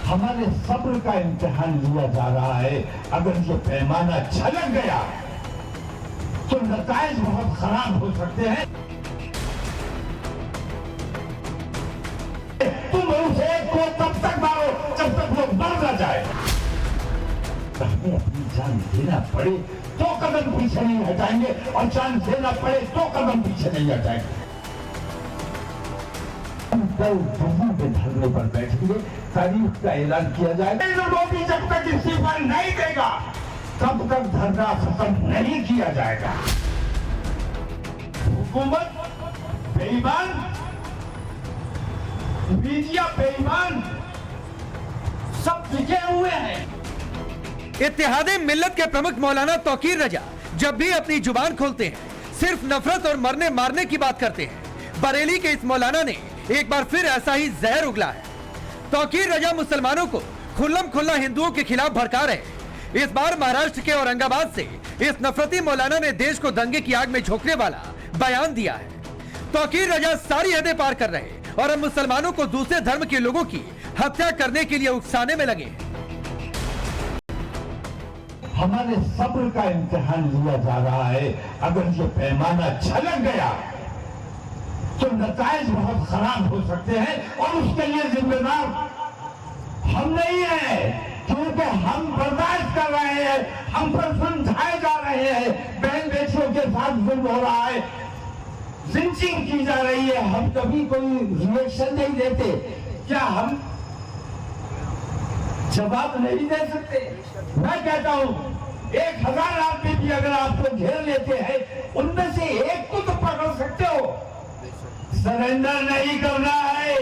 हमारे सब्र का इम्तिहान लिया जा रहा है। अगर ये पैमाना छलक गया तो नताइज बहुत खराब हो सकते हैं। तुम उसे को तब तक मारो जब तक वो मर न जाए। हमें अपनी जान देना पड़े तो कदम पीछे नहीं हटाएंगे, और जान देना पड़े तो कदम पीछे नहीं हटाएंगे। हम कल दिल्ली में धरने पर बैठेंगे, तारीख का ऐलान किया जाएगा। नरेंद्र मोदी जब तक इस्तीफा नहीं देगा तब तक धरना खत्म नहीं किया जाएगा। हुकूमत बेईमान, मीडिया बेईमान, सब टिके हुए हैं। इत्तेहादे मिल्लत के प्रमुख मौलाना तौकीर रजा जब भी अपनी जुबान खोलते हैं सिर्फ नफरत और मरने मारने की बात करते हैं। बरेली के इस मौलाना ने एक बार फिर ऐसा ही जहर उगला है। तौकीर रजा मुसलमानों को खुल्लम खुल्ला हिंदुओं के खिलाफ भड़का रहे। इस बार महाराष्ट्र के औरंगाबाद से इस नफरती मौलाना ने देश को दंगे की आग में झोंकने वाला बयान दिया है। तौकीर रजा सारी हदें पार कर रहे और अब मुसलमानों को दूसरे धर्म के लोगों की हत्या करने के लिए उकसाने में लगे। हमारे सब्र का इम्तिहान लिया जा रहा है। अगर ये पैमाना छलक गया तो नताइज बहुत खराब हो सकते हैं, और उसके लिए जिम्मेदार हम नहीं है, क्योंकि हम बर्दाश्त कर रहे हैं, हम पर समझाए जा रहे हैं। बहन बेटियों के साथ जुल्म हो रहा है, लिंचिंग की जा रही है, हम कभी कोई रिएक्शन नहीं देते। क्या हम जवाब नहीं दे सकते? मैं कहता हूं 1000 आदमी भी अगर आपको घेर लेते हैं, उनमें से एक को तो पकड़ सकते हो। सरेंडर नहीं करना है।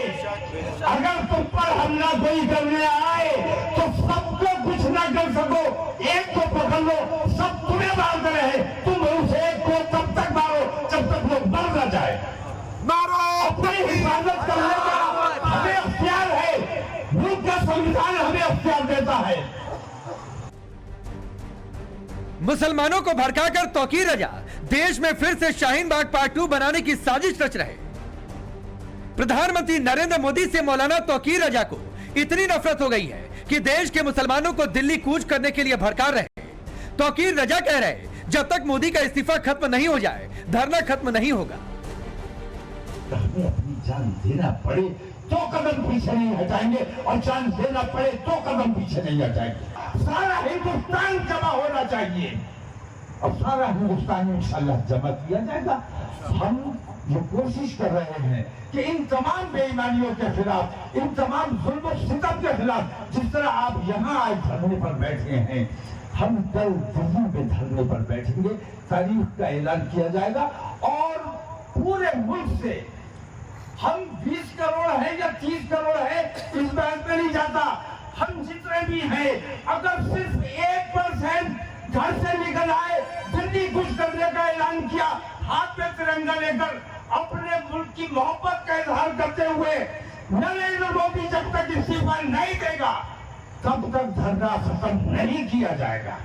अगर तुम पर हमला कोई करने आए तो सबको कुछ ना कर सको, एक को पकड़ लो, सब तुम्हें मारते रहे, तुम उस एक को तब तक मारो जब तक वो मर न जाए। मारो, अपनी हिफाजत करने का हमें अख्तियार है, मुल्क का संविधान हमें अख्तियार देता है। मुसलमानों को भड़काकर तौकीर रजा देश में फिर से शाहीन बाग पार्ट 2 बनाने की साजिश रच रहे। प्रधानमंत्री नरेंद्र मोदी से मौलाना तौकीर रजा को इतनी नफरत हो गई है कि देश के मुसलमानों को दिल्ली कूच करने के लिए भड़का रहे। तौकीर रजा कह रहे जब तक मोदी का इस्तीफा खत्म नहीं हो जाए धरना खत्म नहीं होगा। हमें अपनी जान देना पड़े तो कदम पीछे नहीं हटाएंगे, और जान देना पड़े तो कदम पीछे नहीं हटाएंगे। सारा हिंदुस्तान जमा होना चाहिए, और सारा हिंदुस्तान इंशाल्लाह जमा किया जाएगा। हम ये कोशिश कर रहे हैं कि इन तमाम बेईमानियों के खिलाफ, इन तमाम जुल्म और सितम के खिलाफ, जिस तरह आप यहाँ आज धरने पर बैठे हैं, हम कल दिल्ली में धरने पर बैठेंगे, तारीख का ऐलान किया जाएगा, और पूरे मुल्क से हम 20 करोड़ है या 30 करोड़ है इस बात में नहीं जाता, हम जितने भी हैं, अगर सिर्फ 1% घर से निकल आए, दिल्ली कुछ करने का ऐलान किया, हाथ में तिरंगा लेकर अपने मुल्क की मोहब्बत का इजहार करते हुए, नरेंद्र मोदी जब तक इस्तीफा नहीं देगा तब तक धरना खत्म नहीं किया जाएगा।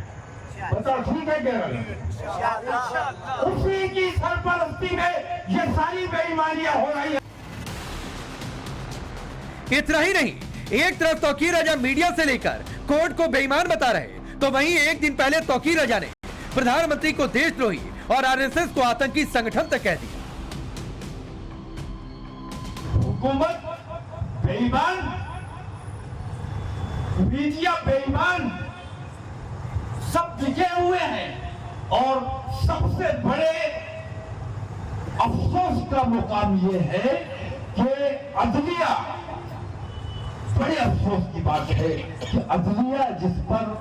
बताओ ठीक है केरल? उसी की सरपरस्ती में ये सारी बेईमानियां हो रही है। इतना ही नहीं, एक तरफ तौकीर रजा मीडिया से लेकर कोर्ट को बेईमान बता रहे, तो वहीं एक दिन पहले तौकीर रजा ने प्रधानमंत्री को देशद्रोही और आरएसएस को आतंकी संगठन तक कह दिया। हुकूमत बेईमान, मीडिया बेईमान, सब टिके हुए हैं, और सबसे बड़े अफसोस का मुकाम यह है कि अदलिया, बड़े अफसोस की बात है कि अदलिया जिस पर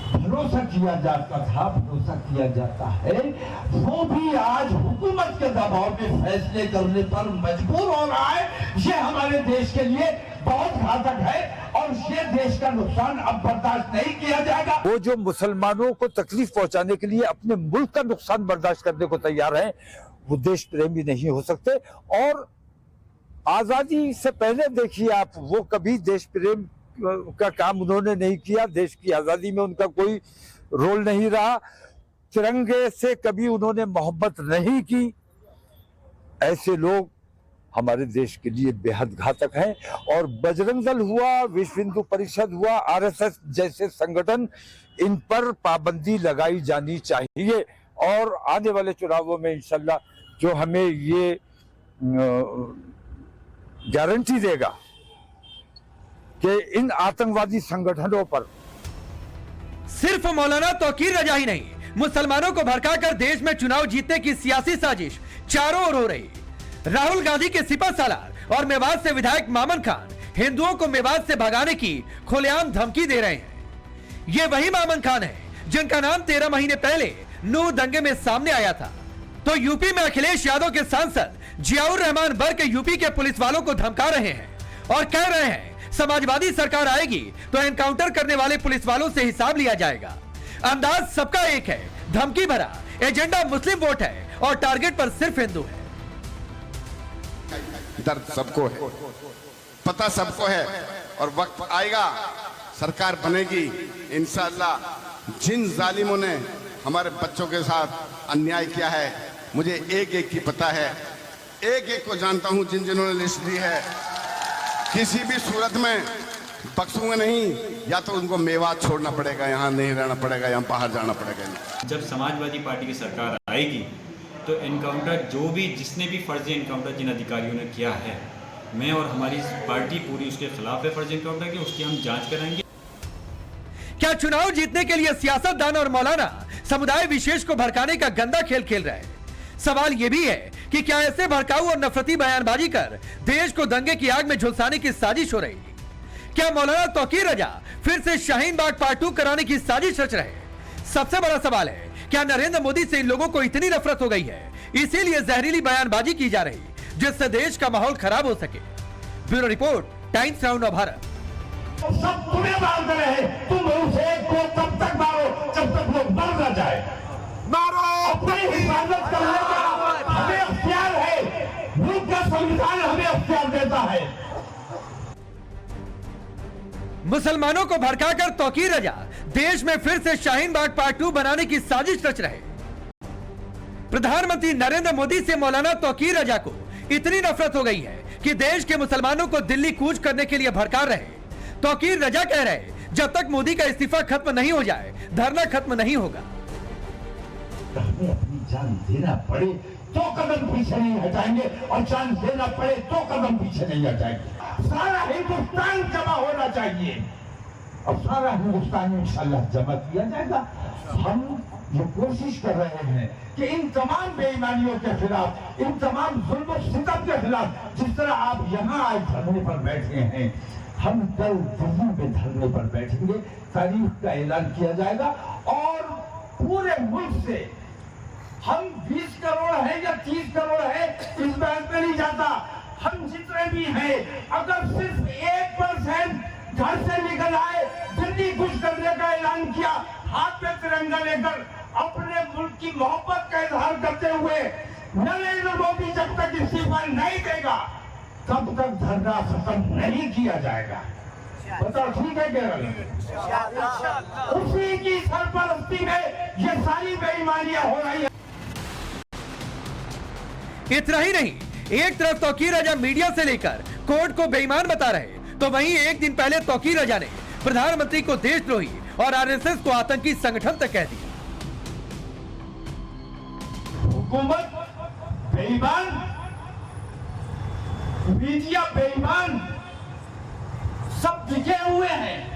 भरोसा किया जाता था, भरोसा किया जाता है, वो भी आज हुकूमत के दबाव में फैसले करने पर मजबूर हो रहा है। ये हमारे देश के लिए बहुत घातक है, और ये देश का नुकसान अब बर्दाश्त नहीं किया जाएगा। वो जो मुसलमानों को तकलीफ पहुंचाने के लिए अपने मुल्क का नुकसान बर्दाश्त करने को तैयार हैं, वो देश प्रेमी नहीं हो सकते। और आजादी से पहले देखिए आप, वो कभी देश प्रेम का काम उन्होंने नहीं किया, देश की आजादी में उनका कोई रोल नहीं रहा, तिरंगे से कभी उन्होंने मोहब्बत नहीं की। ऐसे लोग हमारे देश के लिए बेहद घातक हैं। और बजरंग दल हुआ, विश्व हिंदू परिषद हुआ, आरएसएस जैसे संगठन, इन पर पाबंदी लगाई जानी चाहिए। और आने वाले चुनावों में इंशाल्लाह जो हमें ये गारंटी देगा कि इन आतंकवादी संगठनों पर सिर्फ मौलाना तौकीर रजा ही नहीं, मुसलमानों को भड़काकर देश में चुनाव जीतने की सियासी साजिश चारों ओर हो रही। राहुल गांधी के सिपा सालार और मेवात से विधायक मामन खान हिंदुओं को मेवात से भगाने की खुलेआम धमकी दे रहे हैं। ये वही मामन खान है जिनका नाम 13 महीने पहले नूह दंगे में सामने आया था। तो यूपी में अखिलेश यादव के सांसद जियाउर रहमान बर्क यूपी के पुलिस वालों को धमका रहे हैं और कह रहे हैं समाजवादी सरकार आएगी तो एनकाउंटर करने वाले पुलिस वालों से हिसाब लिया जाएगा। अंदाज सबका एक है, धमकी भरा, एजेंडा मुस्लिम वोट है और टारगेट पर सिर्फ हिंदू है। दर्द सबको है, पता सबको है और वक्त आएगा, सरकार बनेगी इंशाअल्लाह। जिन जालिमों ने हमारे बच्चों के साथ अन्याय किया है, मुझे एक एक की पता है, एक एक को जानता हूं, जिन्होंने लिस्ट दी है, किसी भी सूरत में बख्शूंगा नहीं। या तो उनको मेवात छोड़ना पड़ेगा, यहाँ नहीं रहना पड़ेगा, यहाँ बाहर जाना पड़ेगा। जब समाजवादी पार्टी की सरकार आएगी तो एनकाउंटर जो भी जिसने भी फर्जी एनकाउंटर जिन अधिकारियों ने किया है, मैं और हमारी पार्टी पूरी उसके खिलाफ है फर्जी एनकाउंटर की, उसकी हम जांच कराएंगे। क्या चुनाव जीतने के लिए सियासतदान और मौलाना समुदाय विशेष को भड़काने का गंदा खेल खेल रहे हैं? सवाल यह भी है कि क्या ऐसे भड़काऊ और नफरती बयानबाजी कर देश को दंगे की आग में झुलसाने की साजिश हो रही? क्या मौलाना तौकीर रजा फिर से शाहीन बाग पार्ट 2 कराने की साजिश रच रहे? सबसे बड़ा सवाल है, क्या नरेंद्र मोदी से इन लोगों को इतनी नफरत हो गई है इसीलिए जहरीली बयानबाजी की जा रही जिससे देश का माहौल खराब हो सके? ब्यूरो रिपोर्ट, टाइम्स नाउ नव भारत। सब तुम्हें मारते रहे, तुम उस एक को तब तक मारो जब तक लोग मर न जाए। मारो, अपनी हिफाजत करने का हमें अख्तियार है, मुल्क का संविधान हमें अख्तियार देता है। मुसलमानों को भड़काकर तौकीर रजा देश में फिर से शाहीन बाग पार्ट 2 बनाने की साजिश रच रहे। प्रधानमंत्री नरेंद्र मोदी से मौलाना तौकीर रजा को इतनी नफरत हो गई है कि देश के मुसलमानों को दिल्ली कूच करने के लिए भड़का रहे। तौकीर रजा कह रहे, जब तक मोदी का इस्तीफा खत्म नहीं हो जाए धरना खत्म नहीं होगा। हमें अपनी जान देना पड़े तो कदम पीछे नहीं हटाएंगे और जान देना पड़े तो कदम पीछे नहीं हटाएंगे। सारा हिंदुस्तान जमा होना चाहिए और सारा हिंदुस्तान इंशाल्लाह जमा किया जाएगा। हम ये कोशिश कर रहे हैं कि इन तमाम बेईमानियों के खिलाफ, इन तमाम जुल्म सितम के खिलाफ, जिस तरह आप यहाँ आज धरने पर बैठे हैं, हम कल दिल्ली में धरने पर बैठेंगे। तारीख का ऐलान किया जाएगा और पूरे मुल्क से हम 20 करोड़ है या 30 करोड़ है इस बात में नहीं जाता, हम जितने भी हैं, अगर सिर्फ 1% घर से निकल आए, दिल्ली कुछ करने का ऐलान किया, हाथ में तिरंगा लेकर अपने मुल्क की मोहब्बत का इजहार करते हुए, नरेंद्र मोदी जब तक इस्तीफा नहीं देगा तब तक धरना खत्म नहीं किया जाएगा। बताओ ठीक है केरल? उसी की सरपरस्ती में ये सारी बेईमानियां हो रही है। इतना ही नहीं, एक तरफ तौकीर रजा मीडिया से लेकर कोर्ट को बेईमान बता रहे, तो वहीं एक दिन पहले तौकीर रजा ने प्रधानमंत्री को देशद्रोही और आरएसएस को आतंकी संगठन तक कह दिया। हुकूमत बेईमान, मीडिया बेईमान, सब टिके हुए हैं।